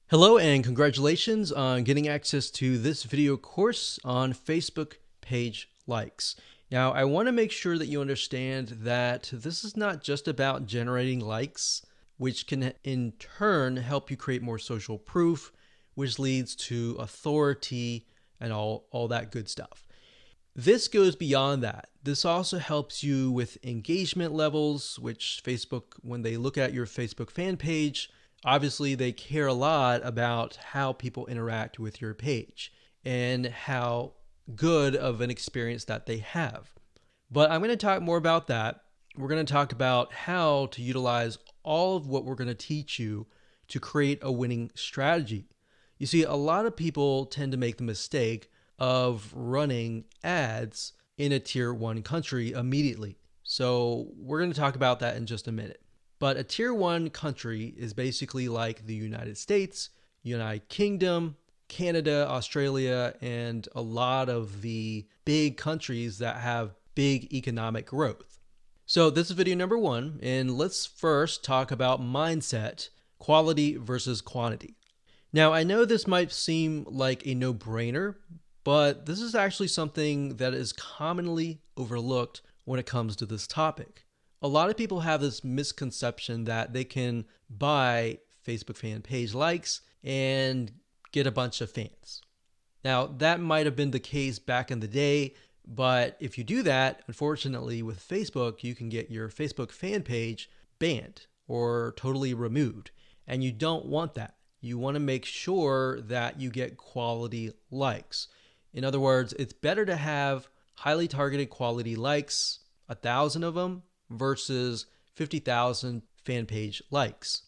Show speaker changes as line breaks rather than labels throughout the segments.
Hello and congratulations on getting access to this video course on Facebook page likes. Now, I want to make sure that you understand that this is not just about generating likes, which can in turn help you create more social proof, which leads to authority and all that good stuff. This goes beyond that. This also helps you with engagement levels, which Facebook, when they look at your Facebook fan page, obviously they care a lot about how people interact with your page and how good of an experience that they have. But I'm going to talk more about that. We're going to talk about how to utilize all of what we're going to teach you to create a winning strategy. You see, a lot of people tend to make the mistake of running ads in a tier 1 country immediately. So we're going to talk about that in just a minute. But a tier 1 country is basically like the United States, United Kingdom, Canada, Australia, and a lot of the big countries that have big economic growth. So this is video number 1, and let's first talk about mindset, quality versus quantity. Now, I know this might seem like a no-brainer, but this is actually something that is commonly overlooked when it comes to this topic. A lot of people have this misconception that they can buy Facebook fan page likes and get a bunch of fans. Now, that might have been the case back in the day, but if you do that, unfortunately with Facebook, you can get your Facebook fan page banned or totally removed, and you don't want that. You want to make sure that you get quality likes. In other words, it's better to have highly targeted quality likes, 1,000 of them, versus 50,000 fan page likes.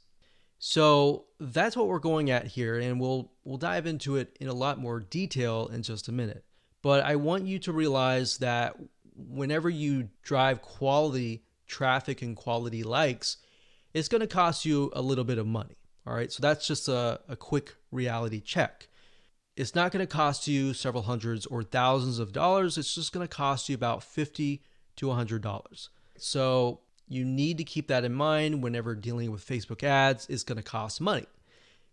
So that's what we're going at here, and we'll dive into it in a lot more detail in just a minute. But I want you to realize that whenever you drive quality traffic and quality likes, it's going to cost you a little bit of money. All right, so that's just a quick reality check. It's not going to cost you several hundreds or thousands of dollars. It's just going to cost you about $50 to $100. So you need to keep that in mind whenever dealing with Facebook ads. It's going to cost money.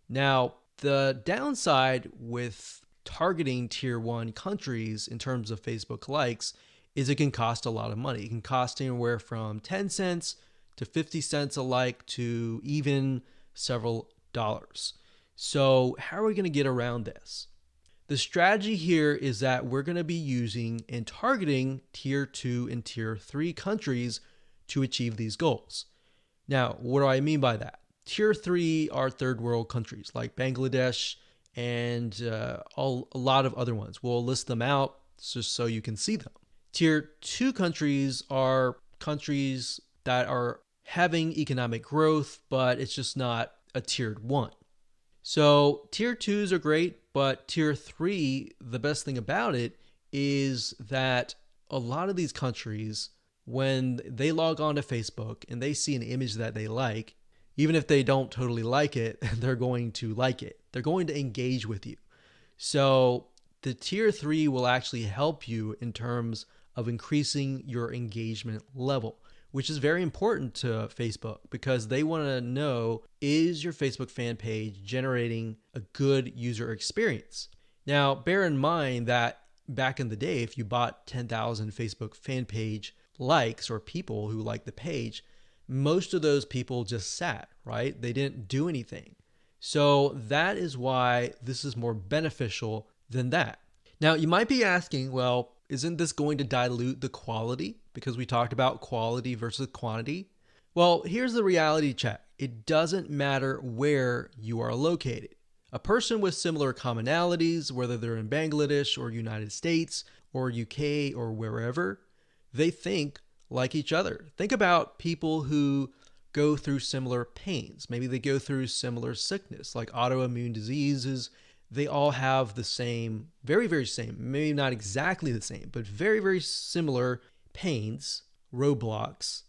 Now, the downside with targeting tier 1 countries in terms of Facebook likes is it can cost a lot of money. It can cost anywhere from 10 cents to 50 cents a like to even several dollars. So how are we going to get around this? The strategy here is that we're going to be using and targeting tier 2 and tier 3 countries to achieve these goals. Now, what do I mean by that? Tier 3 are third world countries like Bangladesh and a lot of other ones. We'll list them out just so you can see them. Tier 2 countries are countries that are having economic growth, but it's just not a tiered 1. So tier 2s are great, but tier 3, the best thing about it is that a lot of these countries, when they log on to Facebook and they see an image that they like, even if they don't totally like it, they're going to like it. They're going to engage with you. So the tier 3 will actually help you in terms of increasing your engagement level, which is very important to Facebook because they want to know, is your Facebook fan page generating a good user experience? Now, bear in mind that back in the day, if you bought 10,000 Facebook fan page likes or people who like the page, most of those people just sat, right? They didn't do anything. So that is why this is more beneficial than that. Now, you might be asking, well, isn't this going to dilute the quality? Because we talked about quality versus quantity. Well, here's the reality check. It doesn't matter where you are located. A person with similar commonalities, whether they're in Bangladesh or United States or UK or wherever, they think like each other. Think about people who go through similar pains. Maybe they go through similar sickness, like autoimmune diseases. They all have the same, very, very same, maybe not exactly the same, but very, very similar pains, roadblocks,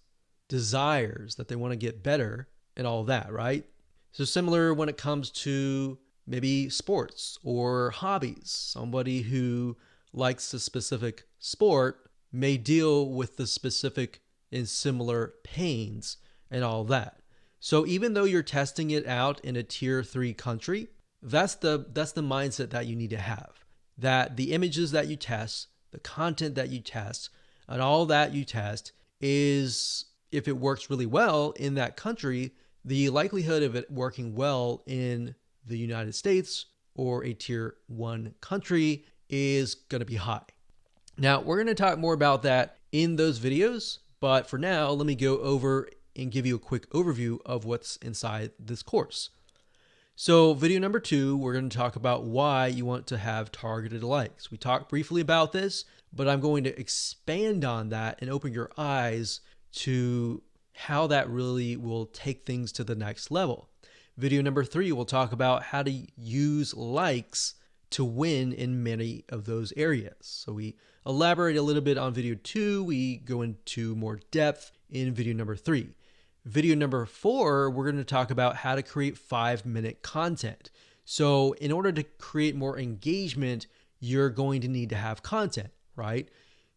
desires that they want to get better and all that, right? So similar when it comes to maybe sports or hobbies. Somebody who likes a specific sport may deal with the specific and similar pains and all that. So even though you're testing it out in a tier 3 country, That's the mindset that you need to have. That the images that you test, the content that you test, and all that you test is, if it works really well in that country, the likelihood of it working well in the United States or a tier 1 country is going to be high. Now, we're going to talk more about that in those videos, but for now, let me go over and give you a quick overview of what's inside this course. So video number 2, we're going to talk about why you want to have targeted likes. We talked briefly about this, but I'm going to expand on that and open your eyes to how that really will take things to the next level. Video number 3, we'll talk about how to use likes to win in many of those areas. So we elaborate a little bit on video 2. We go into more depth in video number 3. Video number 4, we're going to talk about how to create 5-minute content. So in order to create more engagement, you're going to need to have content, right?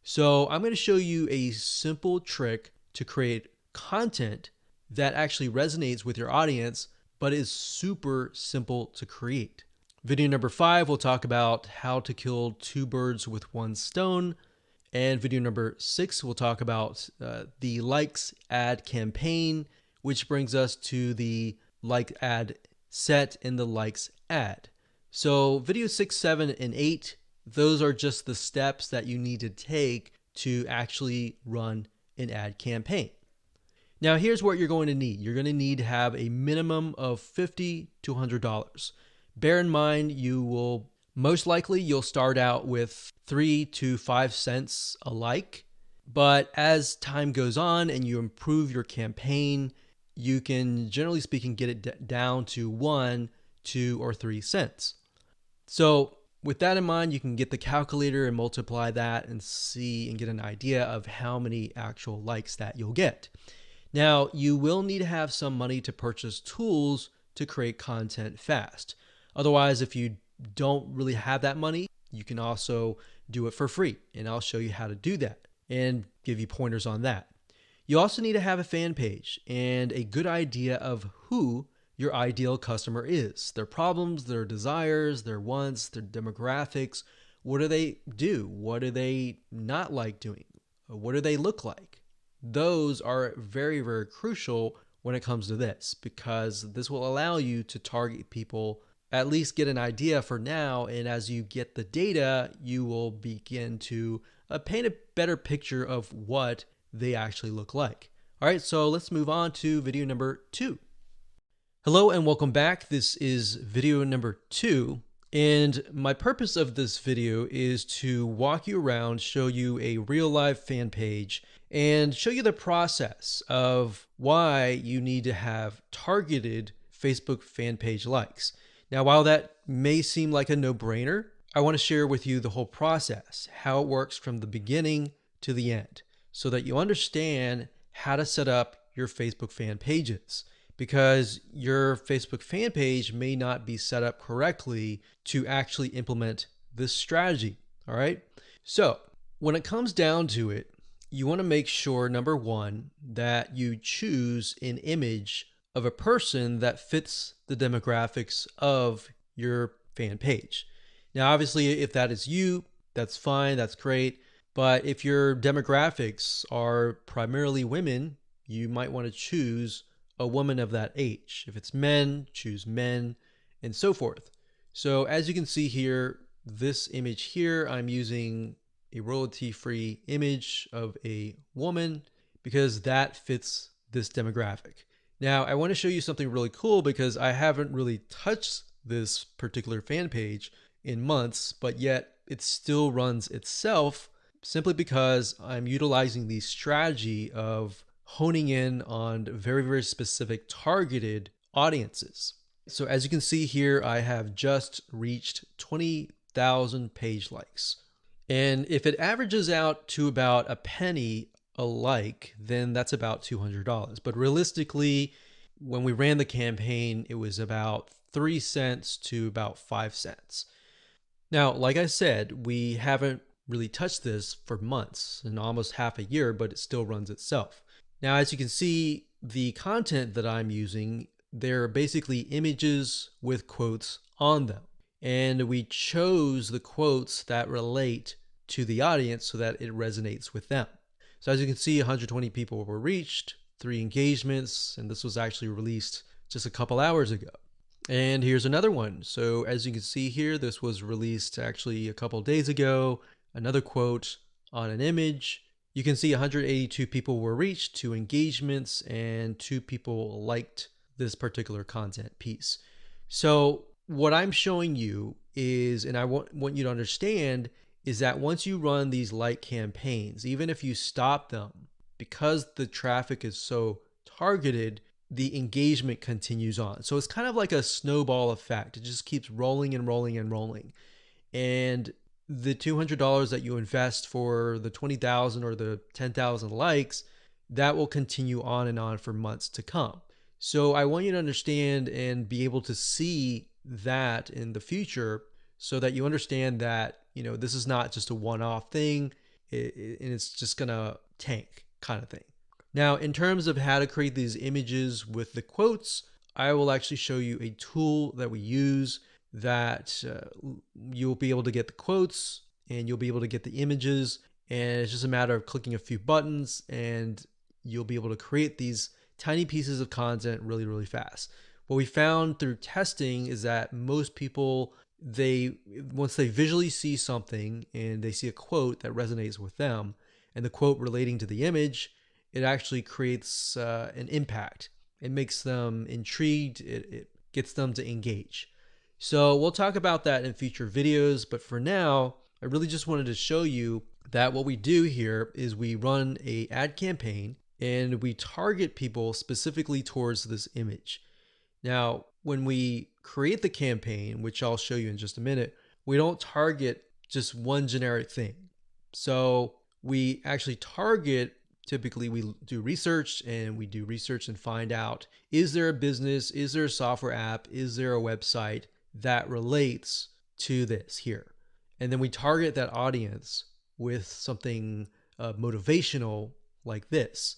So I'm going to show you a simple trick to create content that actually resonates with your audience, but is super simple to create. Video number 5, we'll talk about how to kill 2 birds with 1 stone. And video number 6, we'll talk about the likes ad campaign, which brings us to the like ad set and the likes ad. So video 6, 7, and 8, those are just the steps that you need to take to actually run an ad campaign. Now, here's what you're going to need. You're going to need to have a minimum of $50 to $100. Bear in mind, you'll start out with 3 to 5 cents a like, but as time goes on and you improve your campaign, you can, generally speaking, get it down to 1, 2, or 3 cents. So with that in mind, you can get the calculator and multiply that and see and get an idea of how many actual likes that you'll get. Now, you will need to have some money to purchase tools to create content fast. Otherwise, if you don't really have that money, you can also do it for free. And I'll show you how to do that and give you pointers on that. You also need to have a fan page and a good idea of who your ideal customer is, their problems, their desires, their wants, their demographics. What do they do? What do they not like doing? What do they look like? Those are very, very crucial when it comes to this, because this will allow you to target people, at least get an idea for now. And as you get the data, you will begin to paint a better picture of what they actually look like. All right, so let's move on to video number 2. Hello and welcome back. This is video number 2. And my purpose of this video is to walk you around, show you a real live fan page, and show you the process of why you need to have targeted Facebook fan page likes. Now, while that may seem like a no-brainer, I want to share with you the whole process, how it works from the beginning to the end, so that you understand how to set up your Facebook fan pages. Because your Facebook fan page may not be set up correctly to actually implement this strategy. All right. So when it comes down to it, you want to make sure, number 1, that you choose an image of a person that fits the demographics of your fan page. Now, obviously, if that is you, that's fine. That's great. But if your demographics are primarily women, you might want to choose a woman of that age. If it's men, choose men, and so forth. So as you can see here, this image here, I'm using a royalty-free image of a woman because that fits this demographic. Now, I want to show you something really cool because I haven't really touched this particular fan page in months, but yet it still runs itself simply because I'm utilizing the strategy of honing in on very, very specific targeted audiences. So as you can see here, I have just reached 20,000 page likes. And if it averages out to about a penny a like, then that's about $200. But realistically, when we ran the campaign, it was about 3 cents to about 5 cents. Now, like I said, we haven't really touched this for months and almost half a year, but it still runs itself. Now, as you can see, the content that I'm using they're basically images with quotes on them. And we chose the quotes that relate to the audience so that it resonates with them. So as you can see, 120 people were reached, 3 engagements, and this was actually released just a couple hours ago. And here's another one. So as you can see here, this was released actually a couple days ago. Another quote on an image. You can see 182 people were reached, 2 engagements, and 2 people liked this particular content piece. So what I'm showing you is, and I want you to understand, is that once you run these like campaigns, even if you stop them, because the traffic is so targeted, the engagement continues on. So it's kind of like a snowball effect. It just keeps rolling and rolling and rolling. And the $200 that you invest for the 20,000 or the 10,000 likes, that will continue on and on for months to come. So I want you to understand and be able to see that in the future so that you understand that, this is not just a one-off thing and it's just gonna tank kind of thing. Now, in terms of how to create these images with the quotes, I will actually show you a tool that we use that you'll be able to get the quotes and you'll be able to get the images, and it's just a matter of clicking a few buttons and you'll be able to create these tiny pieces of content really, really fast. What we found through testing is that most people, once they visually see something and they see a quote that resonates with them and the quote relating to the image, it actually creates an impact. It makes them intrigued. It gets them to engage. So we'll talk about that in future videos, but for now, I really just wanted to show you that what we do here is we run an ad campaign and we target people specifically towards this image. Now, when we create the campaign, which I'll show you in just a minute, we don't target just one generic thing. So we actually target, typically we do research and find out, is there a business, is there a software app, is there a website that relates to this here? And then we target that audience with something motivational like this.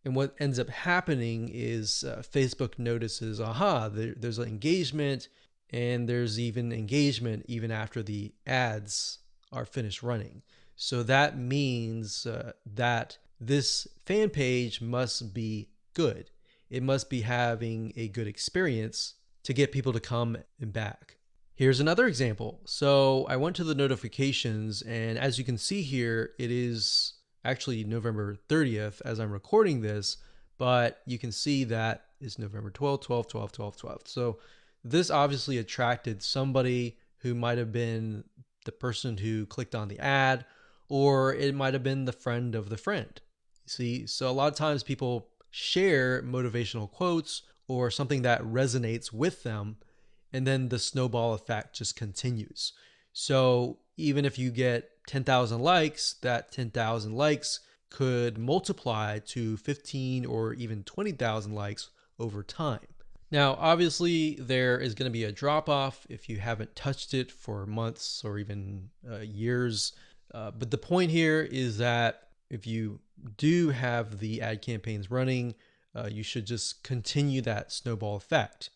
And what ends up happening is Facebook notices, there's an engagement, and there's even engagement even after the ads are finished running. So that means that this fan page must be good. It must be having a good experience to get people to come and back. Here's another example. So I went to the notifications, and as you can see here, it is actually November 30th as I'm recording this, but you can see that it's November 12th, 12th, 12th, 12th, 12th. So this obviously attracted somebody who might have been the person who clicked on the ad, or it might have been the friend of the friend. You see, so a lot of times people share motivational quotes or something that resonates with them, and then the snowball effect just continues. So even if you get 10,000 likes, that 10,000 likes could multiply to 15 or even 20,000 likes over time. Now, obviously, there is going to be a drop off if you haven't touched it for months or even years. But the point here is that if you do have the ad campaigns running, you should just continue that snowball effect.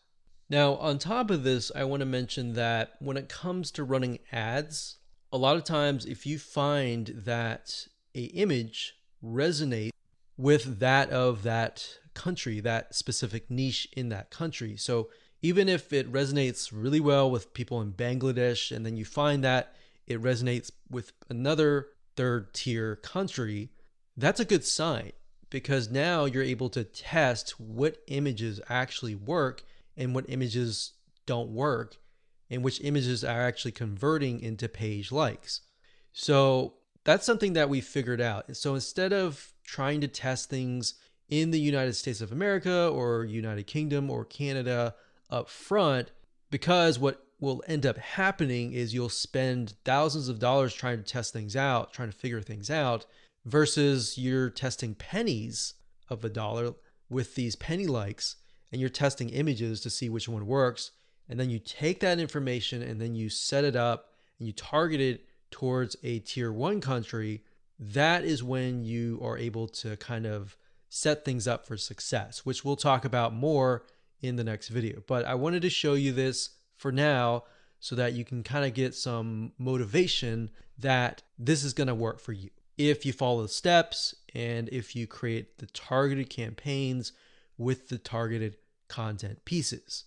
Now, on top of this, I want to mention that when it comes to running ads, a lot of times if you find that an image resonates with that of that country, that specific niche in that country. So even if it resonates really well with people in Bangladesh, and then you find that it resonates with another third tier country, that's a good sign, because now you're able to test what images actually work and what images don't work, and which images are actually converting into page likes. So that's something that we figured out. So instead of trying to test things in the United States of America or United Kingdom or Canada up front, because what will end up happening is you'll spend thousands of dollars trying to test things out, trying to figure things out, versus you're testing pennies of a dollar with these penny likes, and you're testing images to see which one works. And then you take that information and then you set it up and you target it towards a tier 1 country. That is when you are able to kind of set things up for success, which we'll talk about more in the next video. But I wanted to show you this for now so that you can kind of get some motivation that this is going to work for you if you follow the steps and if you create the targeted campaigns with the targeted content pieces.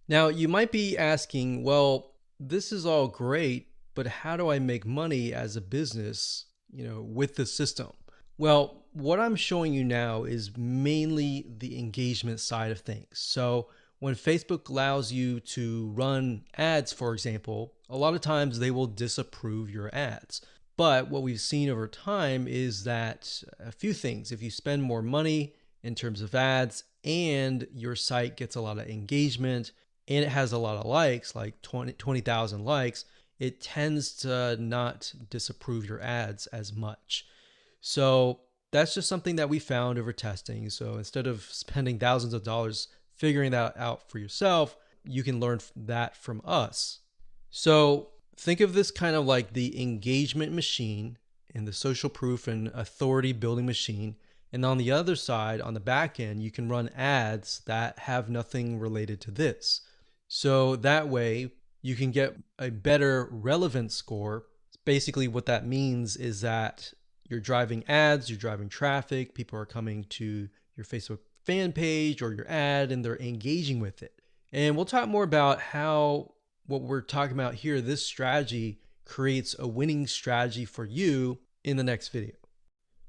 Now, you might be asking, well, this is all great, but how do I make money as a business, with the system? Well, what I'm showing you now is mainly the engagement side of things. So when Facebook allows you to run ads, for example, a lot of times they will disapprove your ads. But what we've seen over time is that a few things, if you spend more money in terms of ads and your site gets a lot of engagement and it has a lot of likes, like 20,000 likes, it tends to not disapprove your ads as much. So that's just something that we found over testing. So instead of spending thousands of dollars figuring that out for yourself, you can learn that from us. So think of this kind of like the engagement machine and the social proof and authority building machine. And on the other side, on the back end, you can run ads that have nothing related to this. So that way you can get a better relevance score. Basically what that means is that you're driving ads, you're driving traffic, people are coming to your Facebook fan page or your ad and they're engaging with it. And we'll talk more about how what we're talking about here, this strategy creates a winning strategy for you in the next video.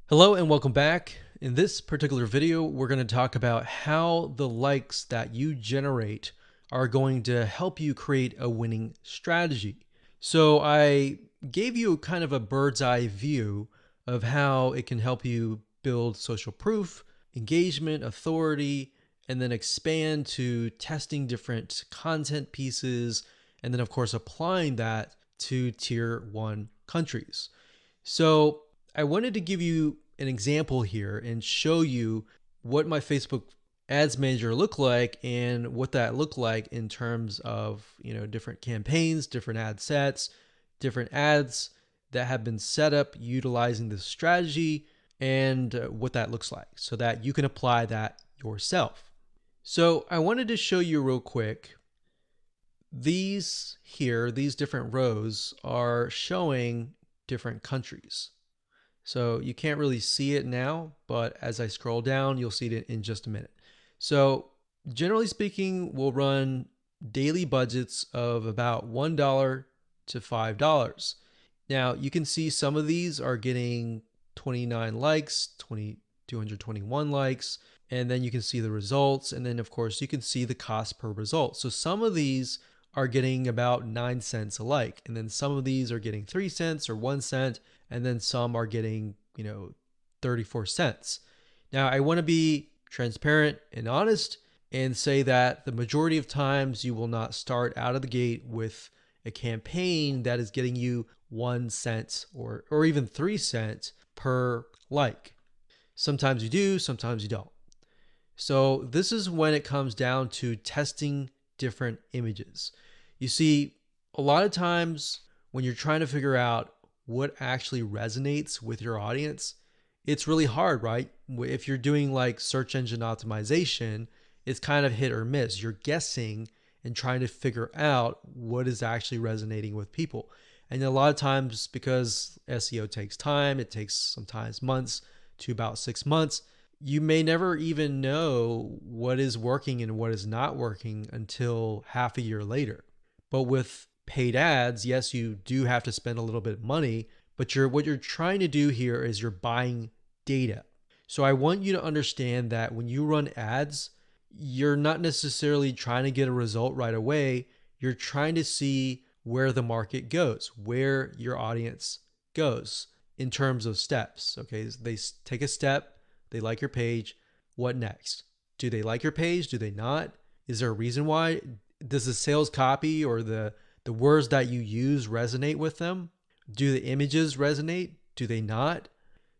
Hello and welcome back. In this particular video, we're going to talk about how the likes that you generate are going to help you create a winning strategy. So I gave you kind of a bird's eye view of how it can help you build social proof, engagement, authority, and then expand to testing different content pieces, and then of course applying that to tier 1 countries. So I wanted to give you an example here and show you what my Facebook Ads Manager looked like and what that looked like in terms of different campaigns, different ad sets, different ads that have been set up utilizing this strategy, and what that looks like so that you can apply that yourself. So I wanted to show you real quick. These different rows are showing different countries. So you can't really see it now, but as I scroll down, you'll see it in just a minute. So generally speaking, we'll run daily budgets of about $1 to $5. Now you can see some of these are getting 29 likes, 221 likes, and then you can see the results. And then of course you can see the cost per result. So some of these are getting about 9 cents a like. And then some of these are getting 3 cents or 1 cent. And then some are getting, 34 cents. Now I want to be transparent and honest and say that the majority of times you will not start out of the gate with a campaign that is getting you 1 cent or even 3 cents per like. Sometimes you do, sometimes you don't. So this is when it comes down to testing different images. You see, a lot of times when you're trying to figure out what actually resonates with your audience, it's really hard, right? If you're doing like search engine optimization, it's kind of hit or miss. You're guessing and trying to figure out what is actually resonating with people. And a lot of times, because SEO takes time, it takes sometimes months to about 6 months, you may never even know what is working and what is not working until half a year later. But with paid ads, yes, you do have to spend a little bit of money, but what you're trying to do here is you're buying data. So I want you to understand that when you run ads, you're not necessarily trying to get a result right away. You're trying to see where the market goes, where your audience goes in terms of steps. Okay, they take a step, they like your page. What next? Do they like your page? Do they not? Is there a reason why? Does the sales copy or the words that you use resonate with them? Do the images resonate? Do they not?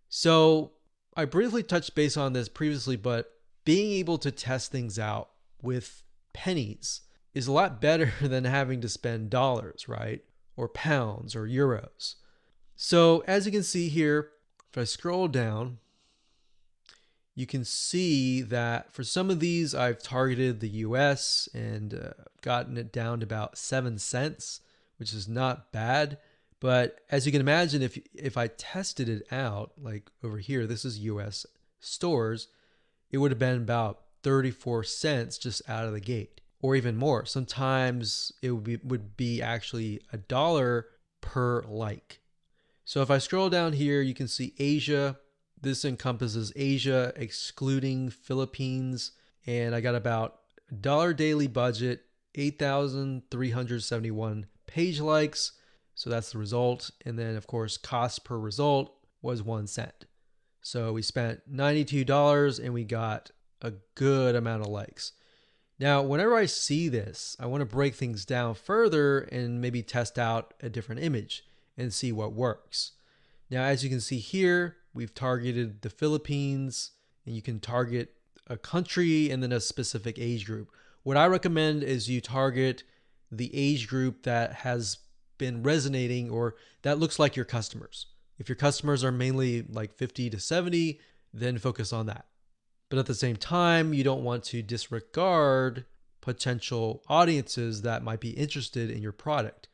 So I briefly touched base on this previously, but being able to test things out with pennies is a lot better than having to spend dollars, right? Or pounds or euros. So as you can see here, if I scroll down, you can see that for some of these, I've targeted the US and gotten it down to about 7 cents, which is not bad. But as you can imagine, if I tested it out, like over here, this is US stores, it would have been about 34 cents just out of the gate, or even more. Sometimes it would be actually $1 per like. So if I scroll down here, you can see Asia. This encompasses Asia, excluding Philippines. And I got about $1 daily budget, 8,371 page likes. So that's the result. And then, of course, cost per result was 1 cent. So we spent $92 and we got a good amount of likes. Now, whenever I see this, I want to break things down further and maybe test out a different image and see what works. Now, as you can see here, we've targeted the Philippines, and you can target a country and then a specific age group. What I recommend is you target the age group that has been resonating or that looks like your customers. If your customers are mainly like 50 to 70, then focus on that. But at the same time, you don't want to disregard potential audiences that might be interested in your product.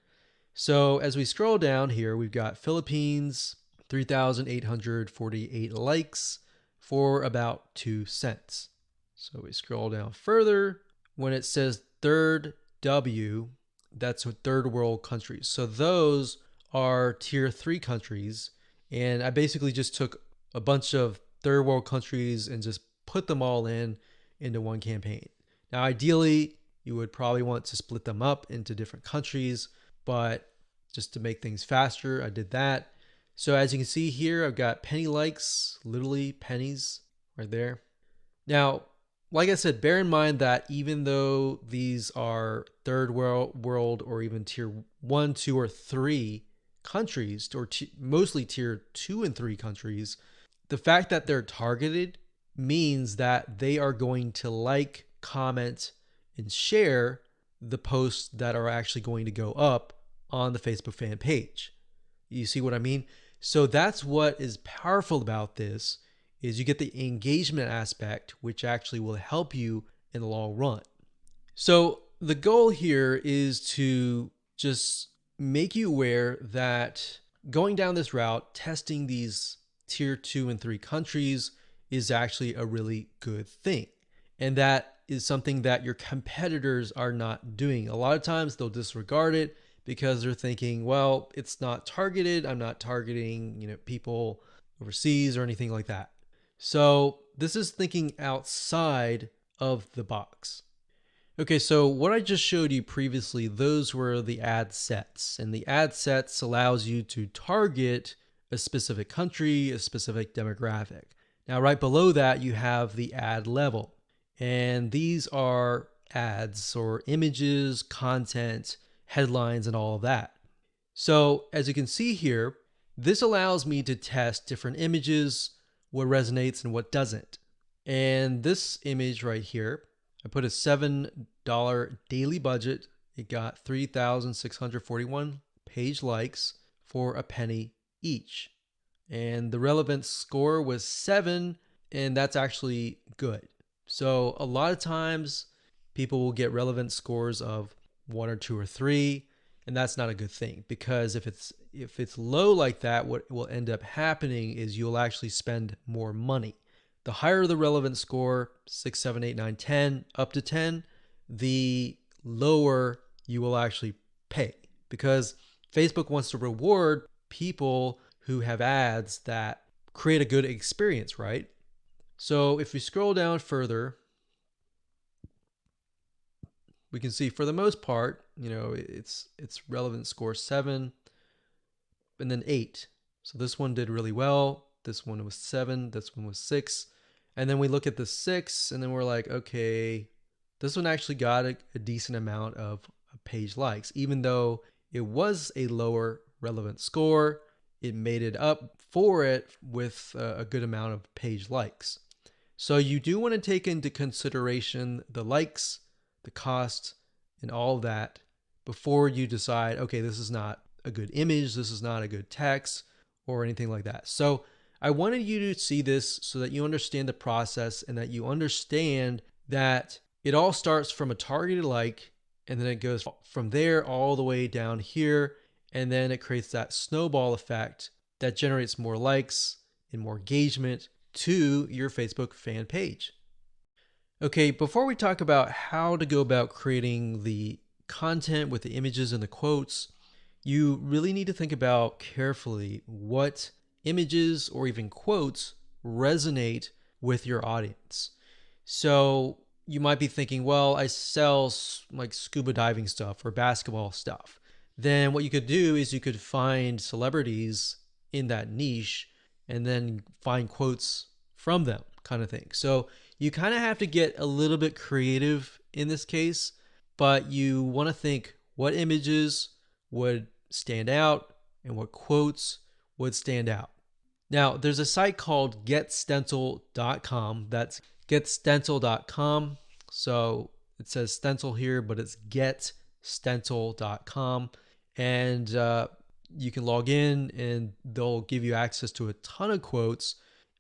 So as we scroll down here, we've got Philippines, 3,848 likes for about 2 cents. So we scroll down further. When it says third W, that's third world countries. So those are tier 3 countries. And I basically just took a bunch of third world countries and just put them all into one campaign. Now, ideally, you would probably want to split them up into different countries, but just to make things faster, I did that. So as you can see here, I've got penny likes, literally pennies right there. Now, like I said, bear in mind that even though these are third world or even tier 1, 2, or 3 countries, or mostly tier 2 and 3 countries, the fact that they're targeted means that they are going to like, comment, and share the posts that are actually going to go up on the Facebook fan page. You see what I mean? So that's what is powerful about this, is you get the engagement aspect, which actually will help you in the long run. So the goal here is to just make you aware that going down this route, testing these tier 2 and 3 countries is actually a really good thing. And that is something that your competitors are not doing. A lot of times they'll disregard it because they're thinking, well, it's not targeted. I'm not targeting, people overseas or anything like that. So this is thinking outside of the box. Okay, so what I just showed you previously, those were the ad sets. And the ad sets allows you to target a specific country, a specific demographic. Now, right below that, you have the ad level. And these are ads or images, content, headlines, and all of that. So as you can see here, this allows me to test different images, what resonates and what doesn't. And this image right here, I put a $7 daily budget. It got 3,641 page likes for a penny each. And the relevance score was 7, and that's actually good. So a lot of times people will get relevance scores of 1 or 2 or 3, and that's not a good thing, because if it's low like that, what will end up happening is you'll actually spend more money. The higher the relevance score, 6, 7, 8, 9, 10, up to 10, the lower you will actually pay, because Facebook wants to reward people who have ads that create a good experience, right? So if we scroll down further, we can see for the most part, it's relevant score 7 and then 8. So this one did really well. This one was 7. This one was 6. And then we look at the 6 and then we're like, okay, this one actually got a decent amount of page likes. Even though it was a lower relevant score, it made it up for it with a good amount of page likes. So you do want to take into consideration the likes, the cost, and all of that before you decide, okay, this is not a good image, this is not a good text, or anything like that. So I wanted you to see this so that you understand the process and that you understand that it all starts from a targeted like, and then it goes from there all the way down here. And then it creates that snowball effect that generates more likes and more engagement to your Facebook fan page. Okay, before we talk about how to go about creating the content with the images and the quotes, you really need to think about carefully what images or even quotes resonate with your audience. So you might be thinking, well, I sell like scuba diving stuff or basketball stuff. Then what you could do is you could find celebrities in that niche and then find quotes from them, kind of thing. So you kind of have to get a little bit creative in this case, but you want to think what images would stand out and what quotes would stand out. Now, there's a site called getstencil.com. That's getstencil.com. So it says stencil here, but it's getstencil.com. And you can log in and they'll give you access to a ton of quotes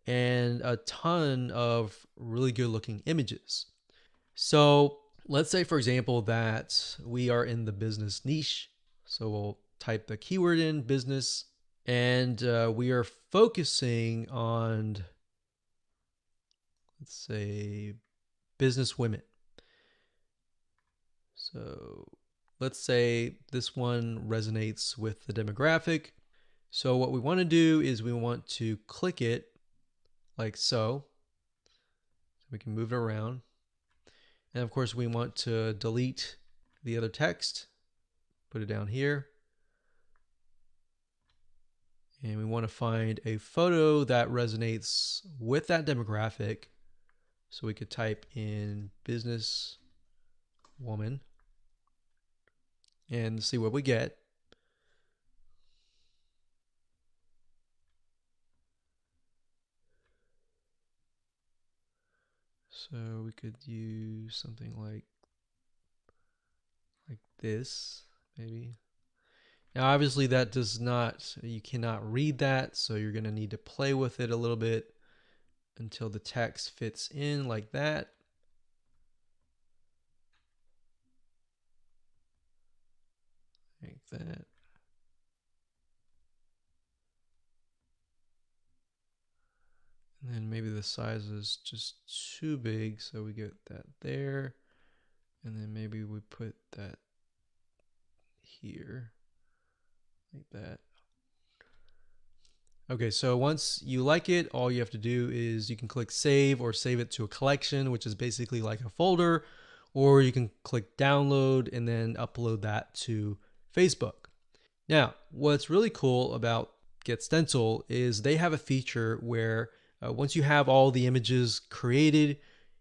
and a ton of really good looking images. So let's say, for example, that we are in the business niche. So we'll type the keyword in business, and we are focusing on, let's say, business women. So let's say this one resonates with the demographic. So what we want to do is we want to click it like so. We can move it around. And of course, we want to delete the other text, put it down here. And we want to find a photo that resonates with that demographic. So we could type in business woman and see what we get. So we could use something like this, maybe. Now, obviously that does not, you cannot read that. So you're going to need to play with it a little bit until the text fits in like that. Like that. And then maybe the size is just too big, so we get that there. And then maybe we put that here, like that. Okay, so once you like it, all you have to do is you can click save or save it to a collection, which is basically like a folder, or you can click download and then upload that to Facebook. Now, what's really cool about GetStencil is they have a feature where once you have all the images created,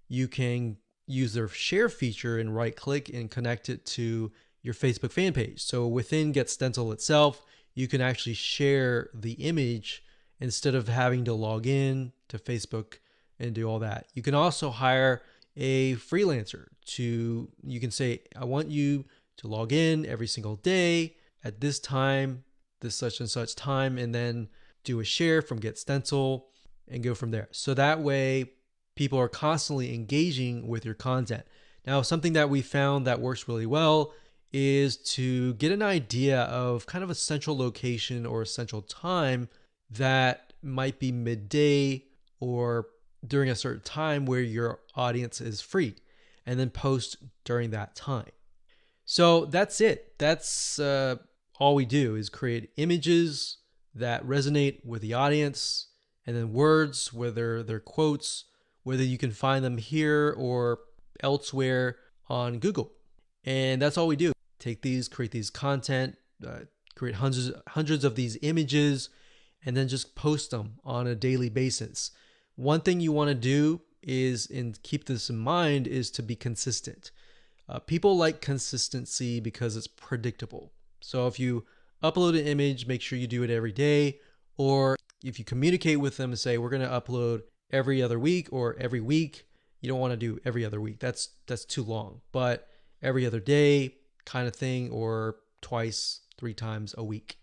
you can use their share feature and right click and connect it to your Facebook fan page. So within GetStencil itself, you can actually share the image instead of having to log in to Facebook and do all that. You can also hire a freelancer you can say, I want you to log in every single day at this time, this such and such time, and then do a share from GetStencil and go from there. So that way people are constantly engaging with your content. Now, something that we found that works really well is to get an idea of kind of a central location or a central time that might be midday or during a certain time where your audience is free, and then post during that time. So that's it. That's all we do is create images that resonate with the audience, and then words, whether they're quotes, whether you can find them here or elsewhere on Google. And that's all we do. Take these, create these content, create hundreds of these images, and then just post them on a daily basis. One thing you want to do is, and keep this in mind, is to be consistent. People like consistency because it's predictable. So if you upload an image, make sure you do it every day. Or if you communicate with them and say, we're going to upload every other week or every week, you don't want to do every other week. That's too long. But every other day kind of thing, or twice, 3 times a week.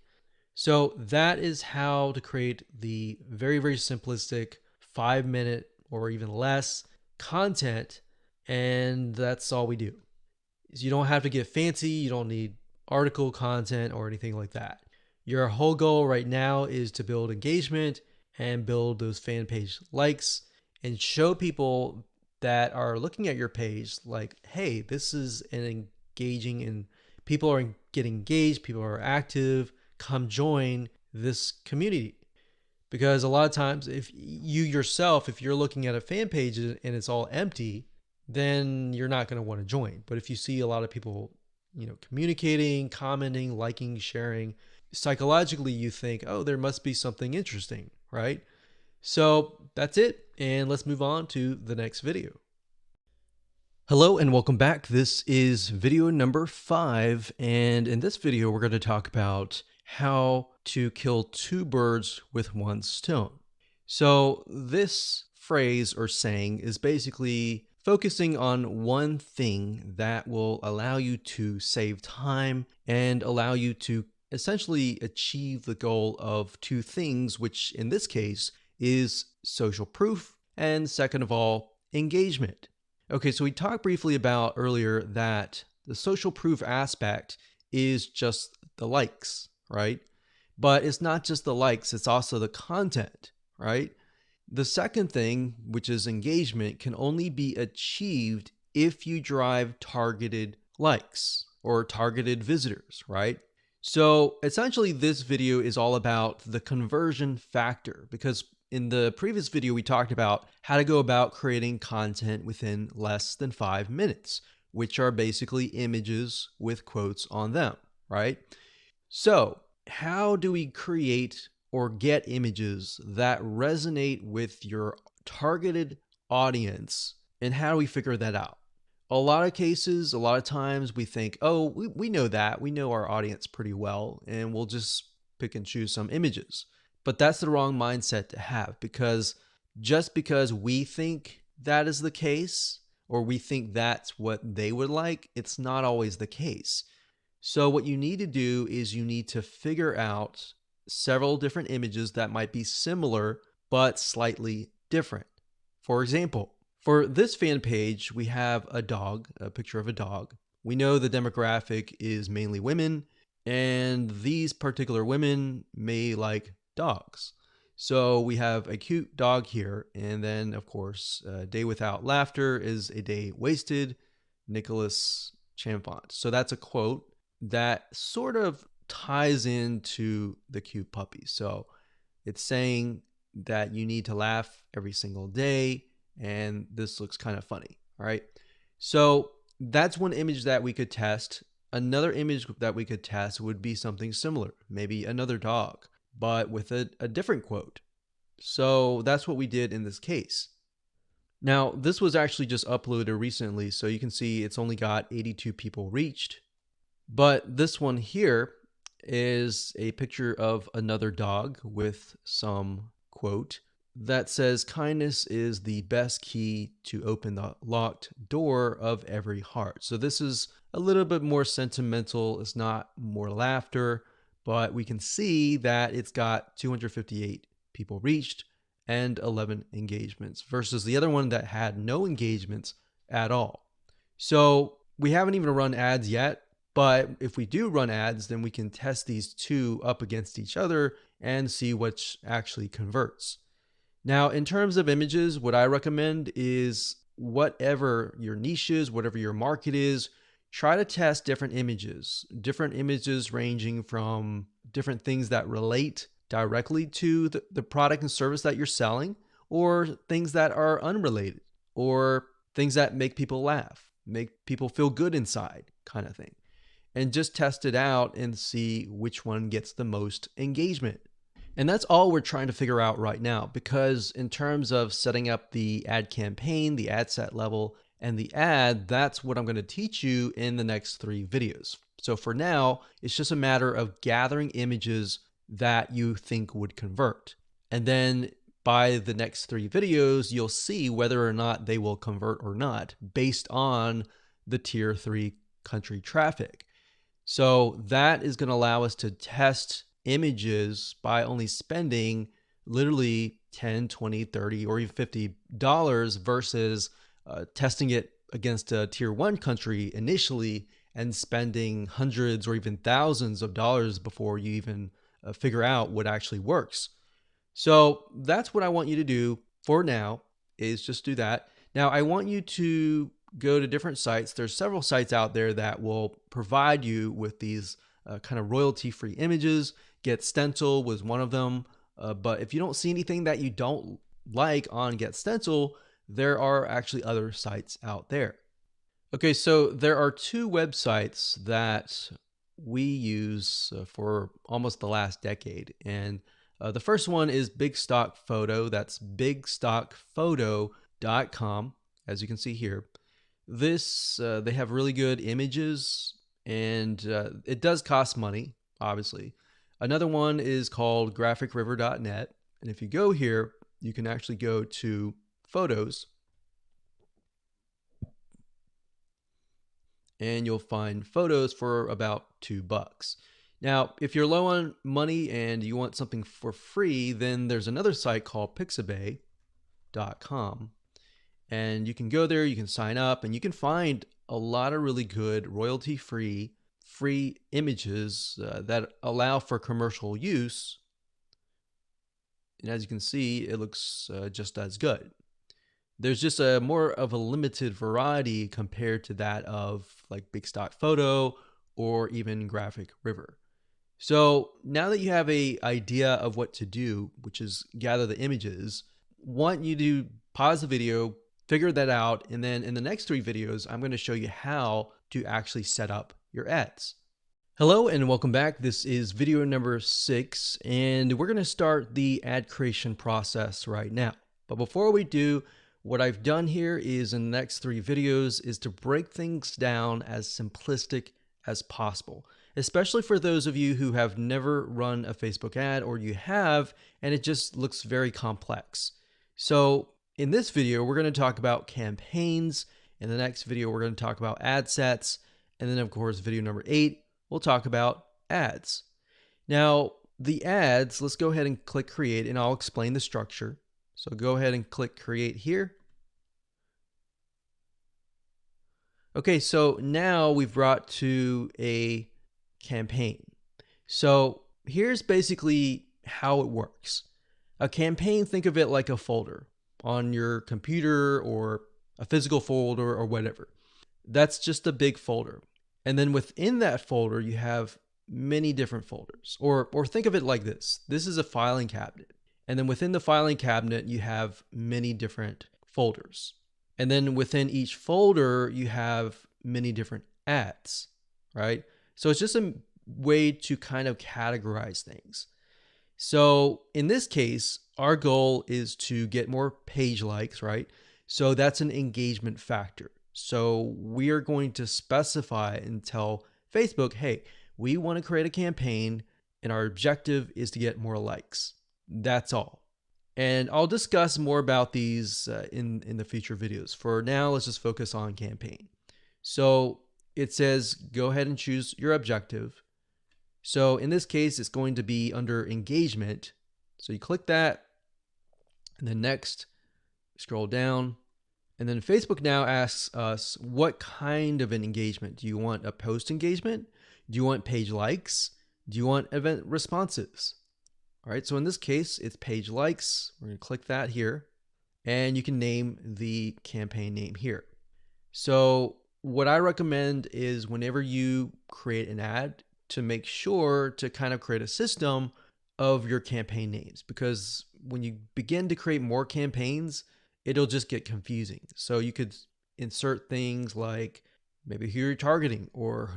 So that is how to create the very, very simplistic 5 minute or even less content. And that's all we do. So you don't have to get fancy. You don't need article content or anything like that. Your whole goal right now is to build engagement and build those fan page likes and show people that are looking at your page like, hey, this is an engaging and people are getting engaged, people are active, come join this community. Because a lot of times if you yourself, if you're looking at a fan page and it's all empty, then you're not going to want to join. But if you see a lot of people, communicating, commenting, liking, sharing, psychologically you think, oh, there must be something interesting, right? So that's it. And let's move on to the next video. Hello and welcome back. This is video number 5. And in this video, we're going to talk about how to kill 2 birds with 1 stone. So this phrase or saying is basically focusing on one thing that will allow you to save time and allow you to essentially achieve the goal of 2 things, which in this case is social proof and, second of all, engagement. Okay, so we talked briefly about earlier that the social proof aspect is just the likes, right? But it's not just the likes, it's also the content, right? The second thing, which is engagement, can only be achieved if you drive targeted likes or targeted visitors, right? So essentially this video is all about the conversion factor, because in the previous video we talked about how to go about creating content within less than 5 minutes, which are basically images with quotes on them, right? So how do we create or get images that resonate with your targeted audience, and how do we figure that out? A lot of cases, a lot of times we think, oh, we know that. We know our audience pretty well, and we'll just pick and choose some images. But that's the wrong mindset to have, because just because we think that is the case, or we think that's what they would like, it's not always the case. So what you need to do is you need to figure out several different images that might be similar but slightly different. For example, for this fan page, we have a dog, a picture of a dog. We know the demographic is mainly women, and these particular women may like dogs. So we have a cute dog here, and then of course, a day without laughter is a day wasted, Nicholas Chamfont. So that's a quote that sort of ties into the cute puppy. So it's saying that you need to laugh every single day, and this looks kind of funny. All right. So that's one image that we could test. Another image that we could test would be something similar, maybe another dog, but with a different quote. So that's what we did in this case. Now, this was actually just uploaded recently, so you can see it's only got 82 people reached. But this one here is a picture of another dog with some quote that says, kindness is the best key to open the locked door of every heart. So this is a little bit more sentimental. It's not more laughter, but we can see that it's got 258 people reached and 11 engagements versus the other one that had no engagements at all. So we haven't even run ads yet. But if we do run ads, then we can test these 2 up against each other and see which actually converts. Now, in terms of images, what I recommend is whatever your niche is, whatever your market is, try to test different images ranging from different things that relate directly to the product and service that you're selling, or things that are unrelated, or things that make people laugh, make people feel good inside, kind of thing. And just test it out and see which one gets the most engagement. And that's all we're trying to figure out right now, because in terms of setting up the ad campaign, the ad set level, and the ad, that's what I'm going to teach you in the next 3 videos. So for now, it's just a matter of gathering images that you think would convert. And then by the next 3 videos, you'll see whether or not they will convert or not based on the tier 3 country traffic. So that is going to allow us to test images by only spending literally 10, 20, 30, or even $50 versus testing it against a tier one country initially and spending hundreds or even thousands of dollars before you even figure out what actually works. So that's what I want you to do for now, is just do that. Now I want you to go to different sites. There's several sites out there that will provide you with these kind of royalty-free images. Get Stencil was one of them. But if you don't see anything that you don't like on Get Stencil, there are actually other sites out there. Okay, so there are two websites that we use for almost the last decade. And the first one is Big Stock Photo. That's bigstockphoto.com, as you can see here. This, they have really good images, and it does cost money, obviously. Another one is called graphicriver.net. And if you go here, you can actually go to photos, and you'll find photos for about $2. Now, if you're low on money and you want something for free, then there's another site called pixabay.com. And you can go there, you can sign up, and you can find a lot of really good royalty-free images that allow for commercial use. And as you can see, it looks just as good. There's just a more of a limited variety compared to that of like Big Stock Photo or even Graphic River. So now that you have an idea of what to do, which is gather the images, want you to pause the video, figure that out, and then in the next 3 videos, I'm going to show you how to actually set up your ads. Hello and welcome back. This is video number 6, and we're going to start the ad creation process right now. But before we do, what I've done here is in the next 3 videos is to break things down as simplistic as possible, especially for those of you who have never run a Facebook ad, or you have and it just looks very complex. So in this video, we're going to talk about campaigns. In the next video, we're going to talk about ad sets. And then of course, video number 8, we'll talk about ads. Now the ads, let's go ahead and click create, and I'll explain the structure. So go ahead and click create here. Okay, so now we've brought to a campaign. So here's basically how it works. A campaign, think of it like a folder on your computer or a physical folder or whatever. That's just a big folder. And then within that folder, you have many different folders. Or think of it like this. This is a filing cabinet. And then within the filing cabinet, you have many different folders. And then within each folder, you have many different ads, right? So it's just a way to kind of categorize things. So in this case, our goal is to get more page likes, right? So that's an engagement factor. So we are going to specify and tell Facebook, hey, we want to create a campaign and our objective is to get more likes. That's all. And I'll discuss more about these in the future videos. For now, let's just focus on campaign. So it says, go ahead and choose your objective. So in this case, it's going to be under engagement. So you click that, and then next, scroll down. And then Facebook now asks us, what kind of an engagement? Do you want a post engagement? Do you want page likes? Do you want event responses? All right, so in this case, it's page likes. We're going to click that here, and you can name the campaign name here. So what I recommend is whenever you create an ad, to make sure to kind of create a system of your campaign names, because when you begin to create more campaigns, it'll just get confusing. So you could insert things like maybe who you're targeting or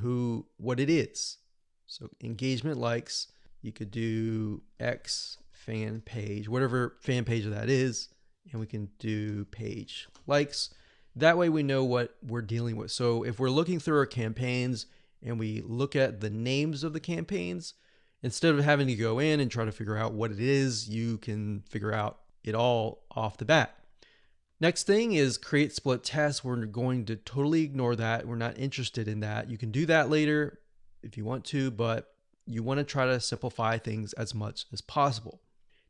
what it is. So engagement likes. You could do X fan page, whatever fan page that is, and we can do page likes. That way we know what we're dealing with. So if we're looking through our campaigns and we look at the names of the campaigns, instead of having to go in and try to figure out what it is, you can figure out it all off the bat. Next thing is create split tests. We're going to totally ignore that. We're not interested in that. You can do that later if you want to, but you want to try to simplify things as much as possible.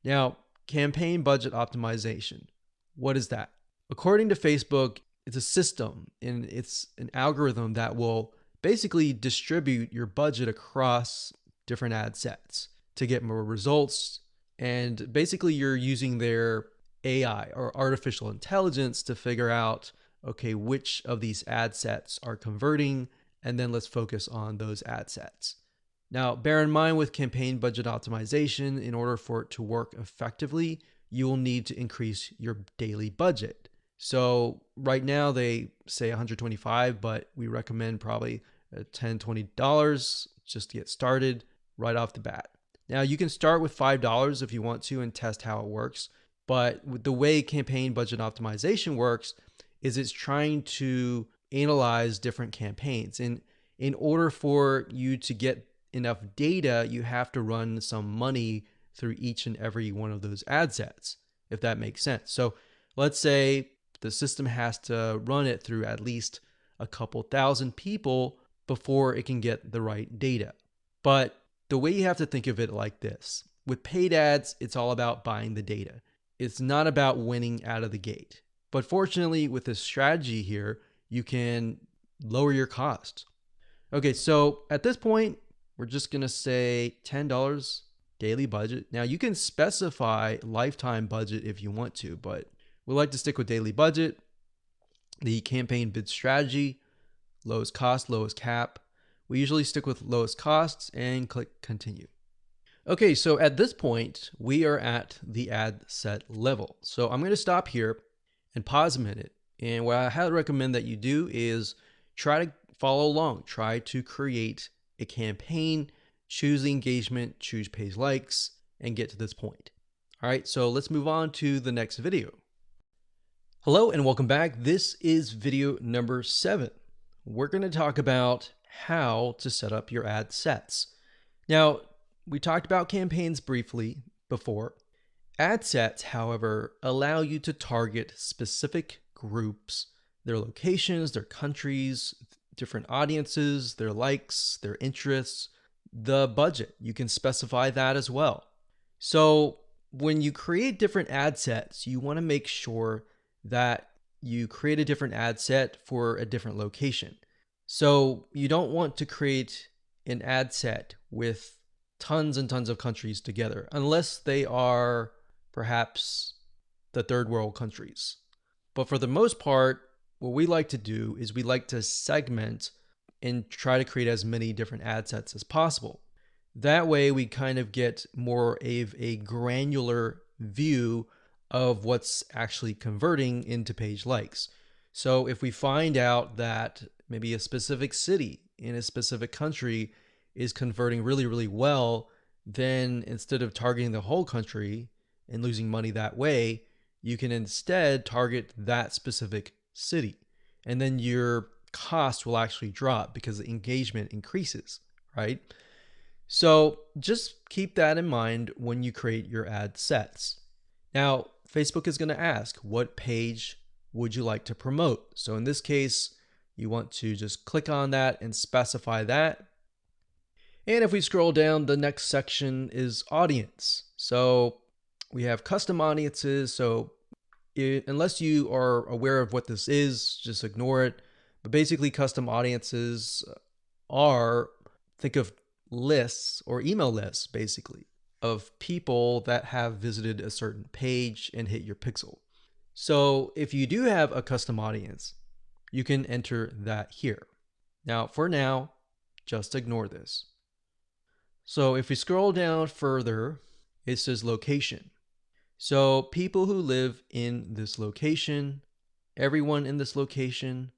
Now, campaign budget optimization. What is that? According to Facebook, it's a system and it's an algorithm that will basically distribute your budget across different ad sets to get more results. And basically, you're using their AI or artificial intelligence to figure out, okay, which of these ad sets are converting, and then let's focus on those ad sets. Now, bear in mind with campaign budget optimization, in order for it to work effectively, you will need to increase your daily budget. So right now they say $125, but we recommend probably $10, $20 just to get started right off the bat. Now you can start with $5 if you want to and test how it works. But with the way campaign budget optimization works is it's trying to analyze different campaigns. And in order for you to get enough data, you have to run some money through each and every one of those ad sets, if that makes sense. So let's say the system has to run it through at least a couple thousand people before it can get the right data. But the way you have to think of it like this, with paid ads, it's all about buying the data. It's not about winning out of the gate. But fortunately, with this strategy here, you can lower your costs. Okay, so at this point, we're just going to say $10 daily budget. Now you can specify lifetime budget if you want to, but we like to stick with daily budget. The campaign bid strategy, lowest cost, lowest cap. We usually stick with lowest costs and click continue. Okay, so at this point, we are at the ad set level. So I'm going to stop here and pause a minute. And what I highly recommend that you do is try to follow along. Try to create a campaign, choose the engagement, choose page likes, and get to this point. All right, so let's move on to the next video. Hello and welcome back. This is video number 7. We're going to talk about how to set up your ad sets. Now, we talked about campaigns briefly before. Ad sets, however, allow you to target specific groups, their locations, their countries, different audiences, their likes, their interests, the budget. You can specify that as well. So when you create different ad sets, you want to make sure that you create a different ad set for a different location. So you don't want to create an ad set with tons and tons of countries together, unless they are perhaps the third world countries. But for the most part, what we like to do is we like to segment and try to create as many different ad sets as possible. That way we kind of get more of a granular view of what's actually converting into page likes. So if we find out that maybe a specific city in a specific country is converting really, really well, then instead of targeting the whole country and losing money that way, you can instead target that specific city. And then your cost will actually drop because the engagement increases, right? So just keep that in mind when you create your ad sets. Now, Facebook is going to ask, what page would you like to promote? So in this case, you want to just click on that and specify that. And if we scroll down, the next section is audience. So we have custom audiences. So unless you are aware of what this is, just ignore it. But basically, custom audiences are, think of lists or email lists, basically, of people that have visited a certain page and hit your pixel. So if you do have a custom audience, you can enter that here. Now, for now, just ignore this. So if we scroll down further, it says location. So people who live in this location, everyone in this location,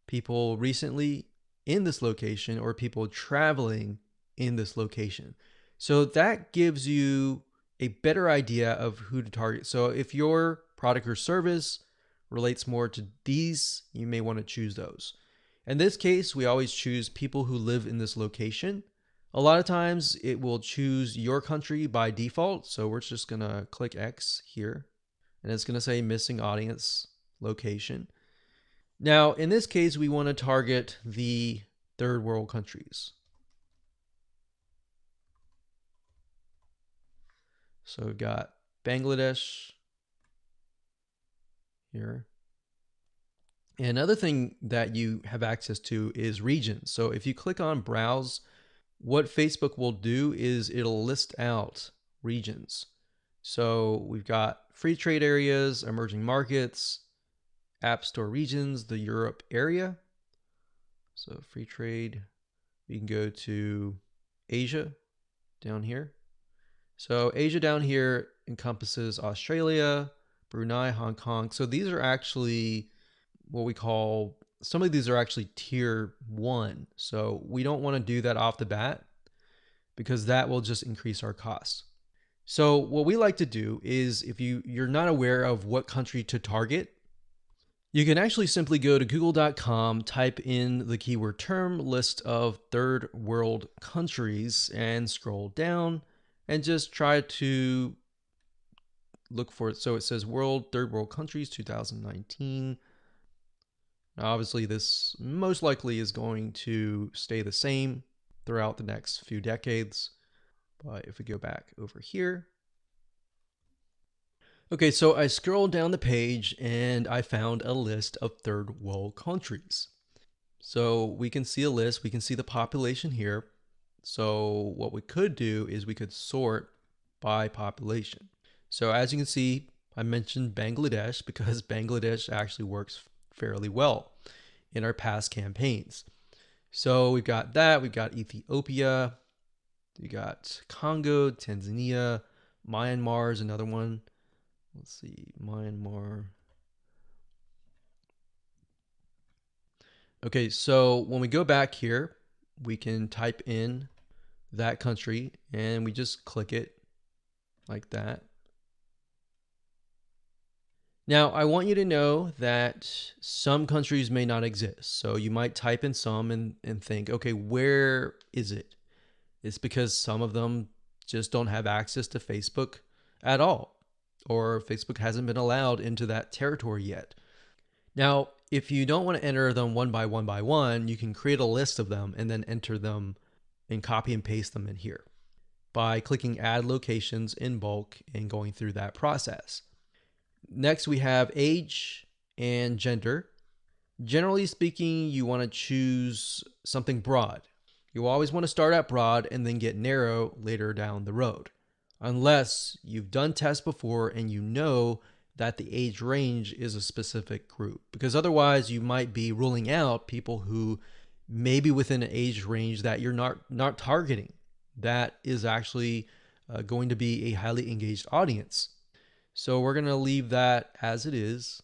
people recently in this location, or people traveling in this location. So that gives you a better idea of who to target. So if your product or service relates more to these, you may want to choose those. In this case, we always choose people who live in this location. A lot of times it will choose your country by default. So we're just going to click X here and it's going to say missing audience location. Now, in this case, we want to target the third world countries. So we've got Bangladesh here. And another thing that you have access to is regions. So if you click on browse, what Facebook will do is it'll list out regions. So we've got free trade areas, emerging markets, app store regions, the Europe area. So free trade, we can go to Asia down here. So Asia down here encompasses Australia, Brunei, Hong Kong. So these are actually what we call, some of these are actually tier 1. So we don't want to do that off the bat because that will just increase our costs. So what we like to do is, if you're not aware of what country to target, you can actually simply go to google.com, type in the keyword term, list of third world countries, and scroll down and just try to look for it. So it says third world countries 2019. Now, obviously, this most likely is going to stay the same throughout the next few decades. But if we go back over here. Okay, so I scrolled down the page and I found a list of third world countries. So we can see a list, we can see the population here. So what we could do is we could sort by population. So as you can see, I mentioned Bangladesh because Bangladesh actually works fairly well in our past campaigns. So we've got that, we've got Ethiopia, we got Congo, Tanzania, Myanmar is another one. Let's see, Myanmar. Okay, so when we go back here, we can type in that country and we just click it like that. Now, I want you to know that some countries may not exist. So you might type in some and think, okay, where is it? It's because some of them just don't have access to Facebook at all, or Facebook hasn't been allowed into that territory yet. Now, if you don't want to enter them one by one, you can create a list of them and then enter them and copy and paste them in here by clicking add locations in bulk and going through that process. Next, we have age and gender. Generally speaking, you want to choose something broad. You always want to start out broad and then get narrow later down the road, unless you've done tests before and you know that the age range is a specific group, because otherwise you might be ruling out people who may be within an age range that you're not targeting. That is actually going to be a highly engaged audience. So we're going to leave that as it is.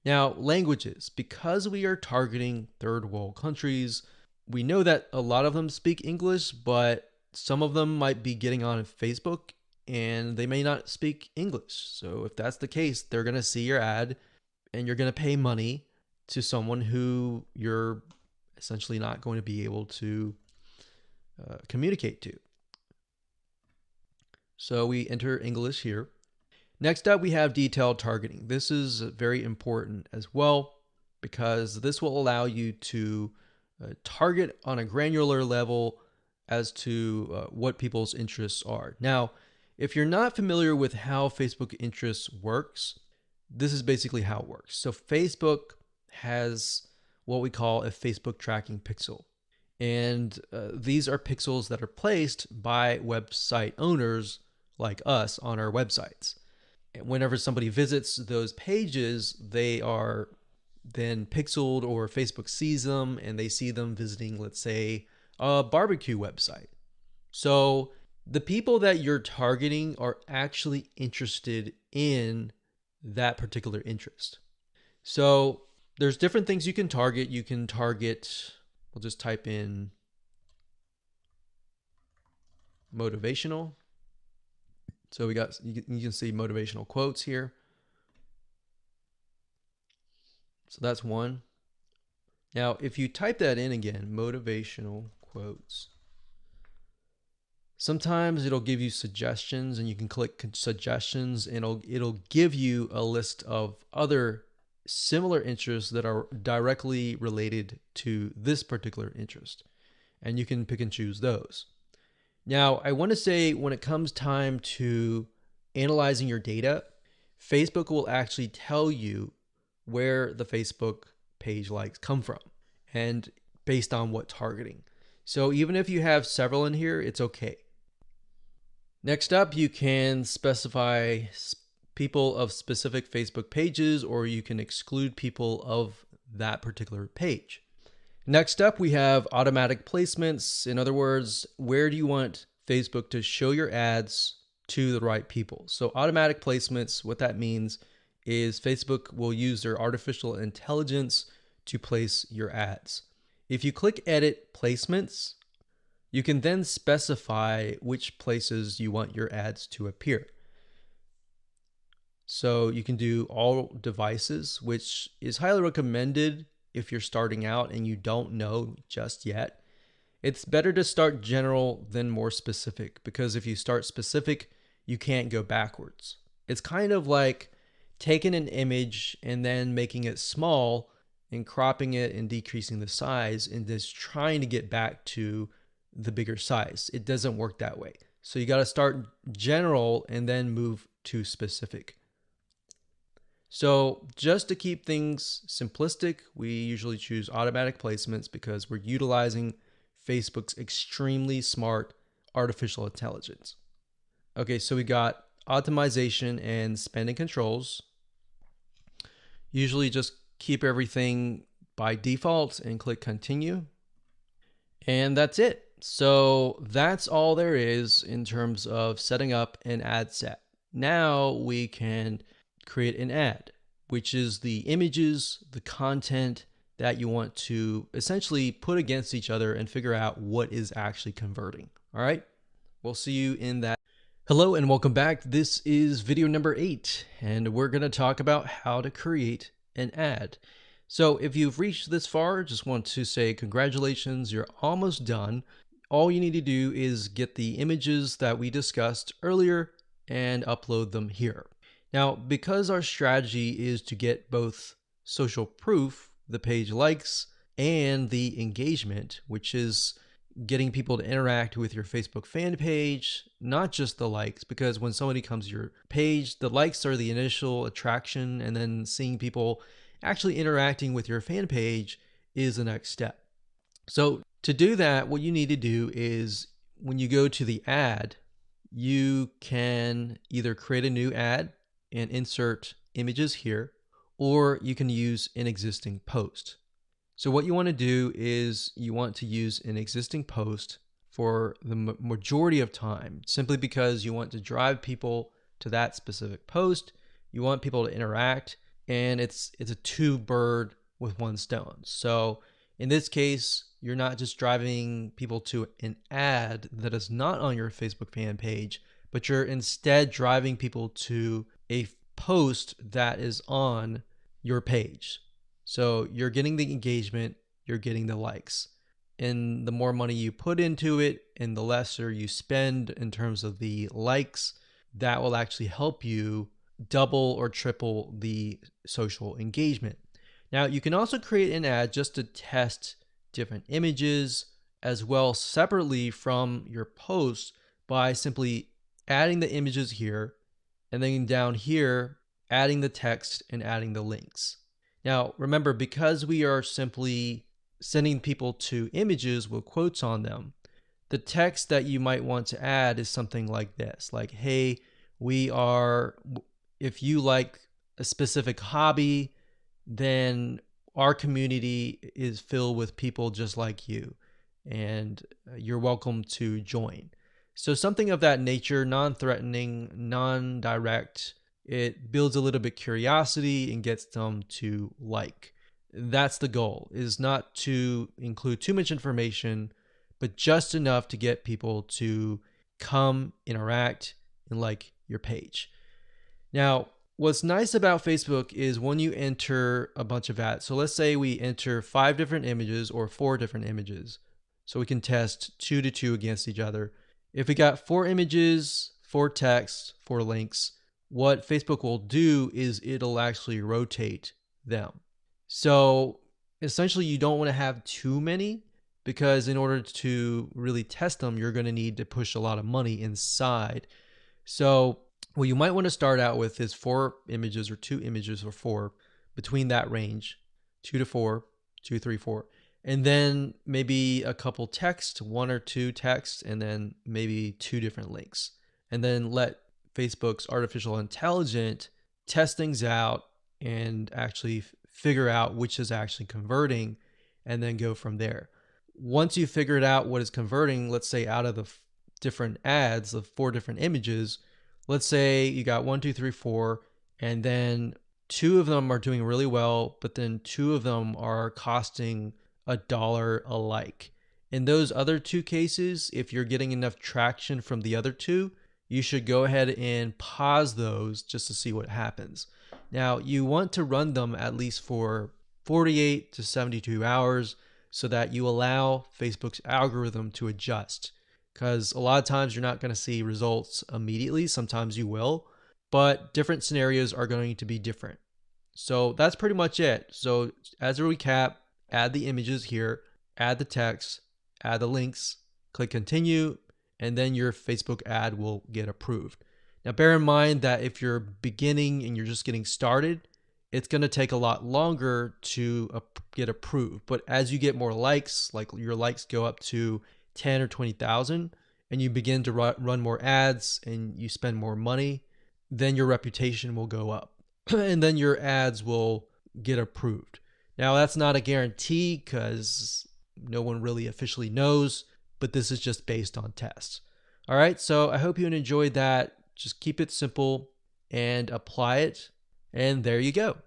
Now, languages. Because we are targeting third world countries, we know that a lot of them speak English, but some of them might be getting on Facebook and they may not speak English. So if that's the case, they're going to see your ad and you're going to pay money to someone who you're essentially not going to be able to communicate to. So we enter English here. Next up, we have detailed targeting. This is very important as well because this will allow you to target on a granular level as to what people's interests are. Now, if you're not familiar with how Facebook interests works, this is basically how it works. So Facebook has what we call a Facebook tracking pixel. And these are pixels that are placed by website owners like us on our websites. And whenever somebody visits those pages, they are then pixeled, or Facebook sees them and they see them visiting, let's say, a barbecue website. So the people that you're targeting are actually interested in that particular interest. So there's different things you can target. You can target, we'll just type in motivational. So you can see motivational quotes here. So that's one. Now, if you type that in again, motivational quotes, sometimes it'll give you suggestions and you can click suggestions and it'll give you a list of other similar interests that are directly related to this particular interest. And you can pick and choose those. Now, I want to say when it comes time to analyzing your data, Facebook will actually tell you where the Facebook page likes come from and based on what targeting. So even if you have several in here, it's okay. Next up, you can specify people of specific Facebook pages, or you can exclude people of that particular page. Next up, we have automatic placements. In other words, where do you want Facebook to show your ads to the right people? So automatic placements, what that means is Facebook will use their artificial intelligence to place your ads. If you click Edit Placements, you can then specify which places you want your ads to appear. So you can do all devices, which is highly recommended if you're starting out and you don't know just yet. It's better to start general than more specific, because if you start specific, you can't go backwards. It's kind of like taking an image and then making it small and cropping it and decreasing the size and just trying to get back to the bigger size. It doesn't work that way. So you got to start general and then move to specific. So just to keep things simplistic, we usually choose automatic placements because we're utilizing Facebook's extremely smart artificial intelligence. Okay, so we got optimization and spending controls. Usually just keep everything by default and click continue. And that's it. So that's all there is in terms of setting up an ad set. Now we can create an ad, which is the images, the content that you want to essentially put against each other and figure out what is actually converting. All right, we'll see you in that. Hello and welcome back. This is video number 8, and we're going to talk about how to create an ad. So if you've reached this far, just want to say congratulations, you're almost done. All you need to do is get the images that we discussed earlier and upload them here. Now, because our strategy is to get both social proof, the page likes, and the engagement, which is getting people to interact with your Facebook fan page, not just the likes, because when somebody comes to your page, the likes are the initial attraction, and then seeing people actually interacting with your fan page is the next step. So to do that, what you need to do is when you go to the ad, you can either create a new ad and insert images here, or you can use an existing post. So what you want to do is you want to use an existing post for the majority of time, simply because you want to drive people to that specific post. You want people to interact, and it's a two bird with one stone. So in this case, you're not just driving people to an ad that is not on your Facebook fan page, but you're instead driving people to a post that is on your page. So you're getting the engagement, you're getting the likes. And the more money you put into it and the lesser you spend in terms of the likes, that will actually help you double or triple the social engagement. Now, you can also create an ad just to test different images as well separately from your post by simply adding the images here, and then down here, adding the text and adding the links. Now, remember, because we are simply sending people to images with quotes on them, the text that you might want to add is something like this, like, hey, if you like a specific hobby, then our community is filled with people just like you, and you're welcome to join. So something of that nature, non-threatening, non-direct. It builds a little bit curiosity and gets them to like. That's the goal, is not to include too much information, but just enough to get people to come, interact, and like your page. Now, what's nice about Facebook is when you enter a bunch of ads. So let's say we enter 5 different images or 4 different images. So we can test 2 to 2 against each other. If we got 4 images, 4 texts, 4 links, what Facebook will do is it'll actually rotate them. So essentially you don't want to have too many, because in order to really test them, you're going to need to push a lot of money inside. So What you might want to start out with is 4 images or 2 images or 4, between that range, 2 to 4, 2, 3, 4. And then maybe a couple text, 1 or 2 text, and then maybe 2 different links. And then let Facebook's artificial intelligence test things out and actually figure out which is actually converting, and then go from there. Once you figured out what is converting, let's say out of the different ads of 4 different images, let's say you got 1, 2, 3, 4, and then 2 of them are doing really well, but then 2 of them are costing $1 a like. In those other 2 cases, if you're getting enough traction from the other 2, you should go ahead and pause those just to see what happens. Now, you want to run them at least for 48 to 72 hours so that you allow Facebook's algorithm to adjust. Because a lot of times you're not going to see results immediately. Sometimes you will, but different scenarios are going to be different. So that's pretty much it. So as a recap, add the images here, add the text, add the links, click continue, and then your Facebook ad will get approved. Now, bear in mind that if you're beginning and you're just getting started, it's going to take a lot longer to get approved. But as you get more likes, like your likes go up to 10 or 20,000, and you begin to run more ads and you spend more money, then your reputation will go up and then your ads will get approved. Now, that's not a guarantee because no one really officially knows, but this is just based on tests. All right, so I hope you enjoyed that. Just keep it simple and apply it, and there you go.